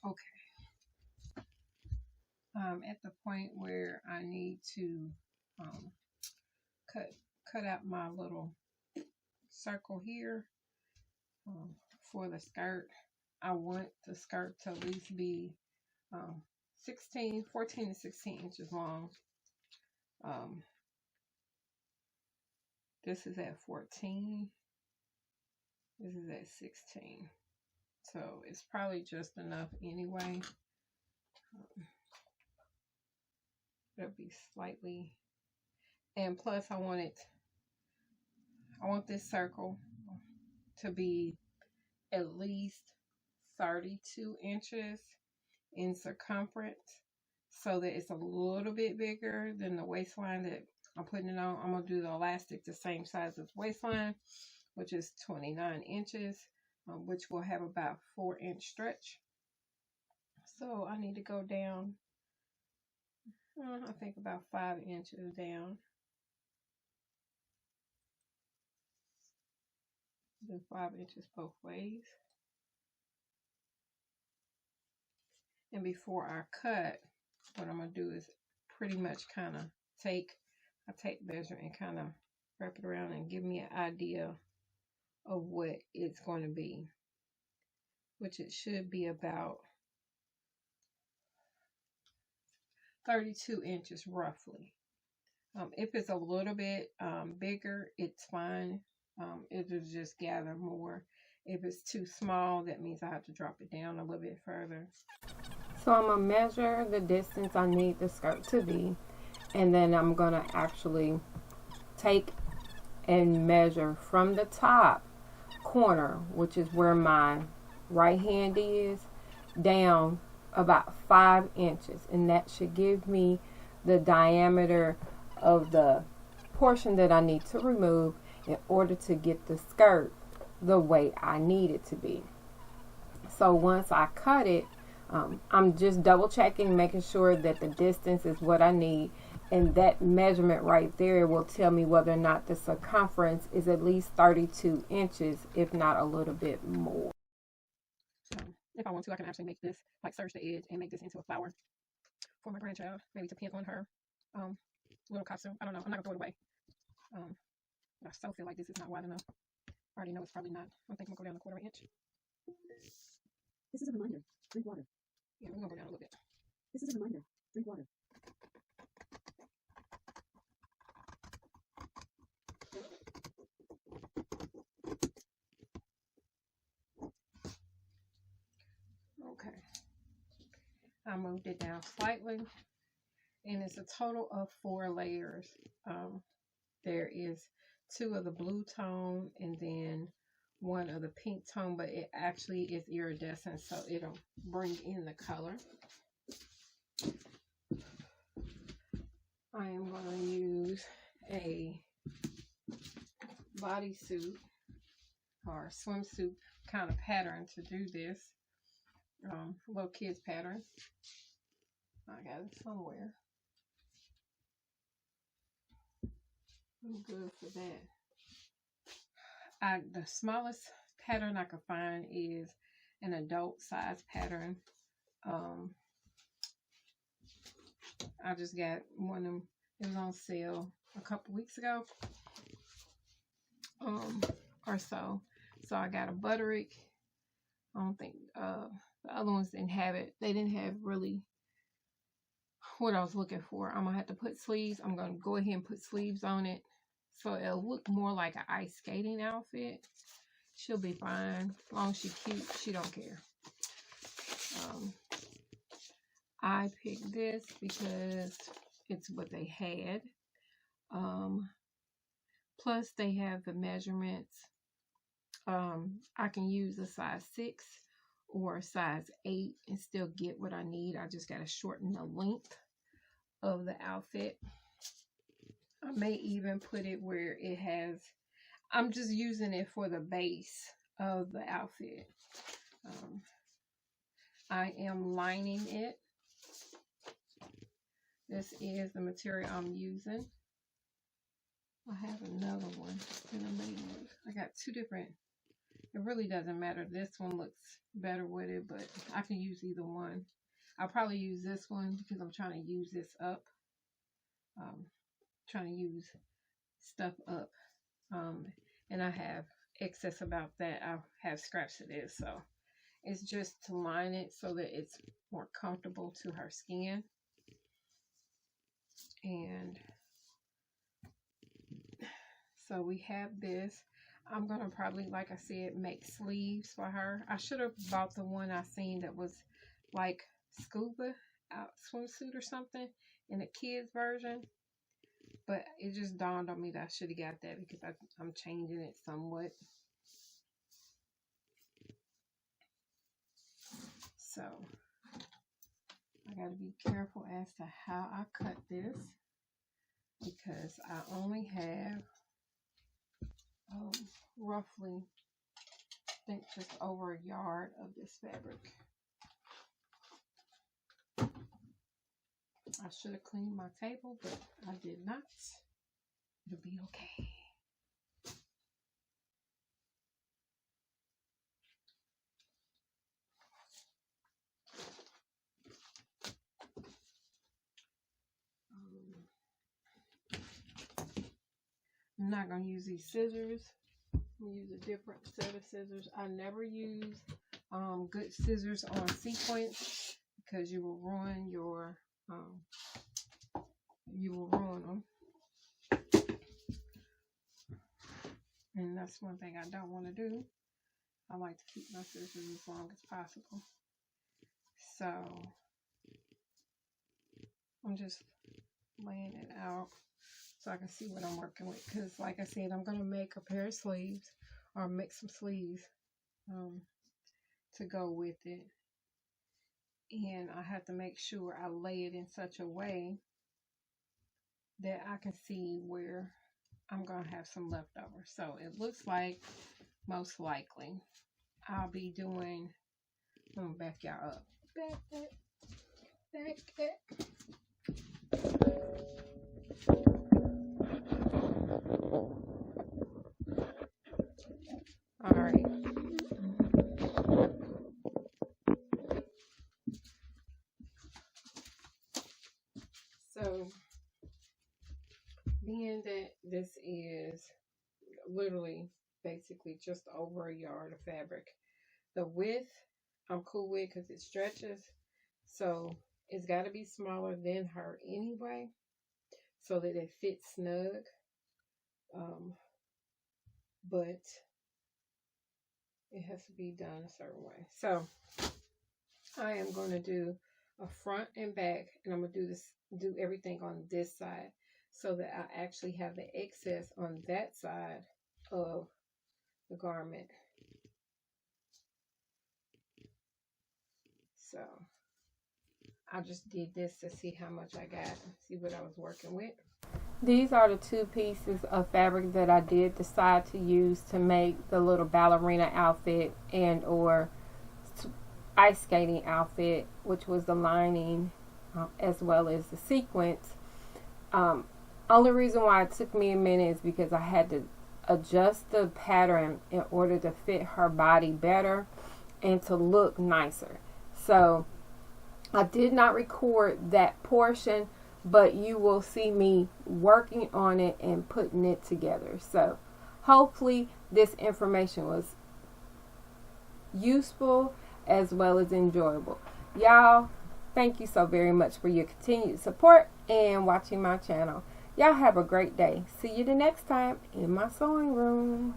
Okay. At the point where I need to cut out my little circle here for the skirt. I want the skirt to at least be 14 to 16 inches long. This is at 14. This is at 16. So it's probably just enough anyway. It'll be slightly, and plus I want this circle to be at least 32 inches in circumference, so that it's a little bit bigger than the waistline that I'm putting it on. I'm going to do the elastic the same size as waistline, which is 29 inches, which will have about 4-inch stretch. So I need to go down, I think about 5 inches down. Do 5 inches both ways. And before I cut, what I'm going to do is pretty much kind of take measure and kind of wrap it around and give me an idea of what it's going to be, which it should be about 32 inches roughly. If it's a little bit bigger, it's fine. It'll just gather more. If it's too small, that means I have to drop it down a little bit further. So I'm going to measure the distance I need the skirt to be, and then I'm going to actually take and measure from the top corner, which is where my right hand is, down about 5 inches, and that should give me the diameter of the portion that I need to remove in order to get the skirt the way I need it to be. So once I cut it, I'm just double checking, making sure that the distance is what I need, and that measurement right there will tell me whether or not the circumference is at least 32 inches, if not a little bit more. So if I want to, I can actually make this, like serge the edge and make this into a flower for my grandchild, maybe to pin on her little costume. I don't know. I'm not going to throw it away. I still feel like this is not wide enough. I already know it's probably not. I think I'm going to go down a 1/4 inch. This is a reminder. Drink water. Yeah, we're going to go down a little bit. This is a reminder. Drink water. Okay. I moved it down slightly, and it's a total of 4 layers. There is 2 of the blue tone and then 1 of the pink tone, but it actually is iridescent, so it'll bring in the color. I am going to use a bodysuit or swimsuit kind of pattern to do this. Little kids pattern. I got it somewhere. I'm good for that. The smallest pattern I could find is an adult size pattern. I just got one of them. It was on sale a couple weeks ago, or so. So I got a butterick. I don't think the other ones didn't have it. They didn't have really what I was looking for. I'm gonna have to put sleeves. I'm gonna go ahead and put sleeves on it, so it'll look more like an ice skating outfit. She'll be fine. As long as she's cute, she don't care. I picked this because it's what they had. Plus they have the measurements. I can use a size 6 or a size 8 and still get what I need. I just got to shorten the length of the outfit. I may even put it where it has, I'm just using it for the base of the outfit. I am lining it. This is the material I'm using. I have another one that I may use. I got 2 different It really doesn't matter. This one looks better with it, but I can use either one. I'll probably use this one because I'm trying to use this up. Trying to use stuff up. And I have excess about that. I have scraps of this, so it's just to line it so that it's more comfortable to her skin. And so we have this. I'm going to probably, like I said, make sleeves for her. I should have bought the one I seen that was like scuba swimsuit or something in the kids version. But it just dawned on me that I should have got that because I'm changing it somewhat. So I got to be careful as to how I cut this because I only have roughly, I think, just over a yard of this fabric. I should have cleaned my table, but I did not. It'll be okay. I'm not going to use these scissors. I'm going to use a different set of scissors. I never use good scissors on sequins because you will ruin your, them. And that's one thing I don't want to do. I like to keep my scissors as long as possible. So I'm just laying it out so I can see what I'm working with. Because like I said, I'm going to make a pair of sleeves or make some sleeves to go with it. And I have to make sure I lay it in such a way that I can see where I'm going to have some leftover. So it looks like most likely I'll be doing, I'm going to back y'all up. Back. All right. So being that this is literally basically just over a yard of fabric, the width I'm cool with because it stretches, so it's got to be smaller than her anyway so that it fits snug, but it has to be done a certain way. So I am going to do a front and back, and I'm going to do everything on this side so that I actually have the excess on that side of the garment. So I just did this to see how much I got, see what I was working with. These are the two pieces of fabric that I did decide to use to make the little ballerina outfit and or ice skating outfit, which was the lining as well as the sequins. Only reason why it took me a minute is because I had to adjust the pattern in order to fit her body better and to look nicer. So I did not record that portion, but you will see me working on it and putting it together. So hopefully this information was useful as well as enjoyable. Y'all, thank you so very much for your continued support and watching my channel. Y'all have a great day. See you the next time in my sewing room.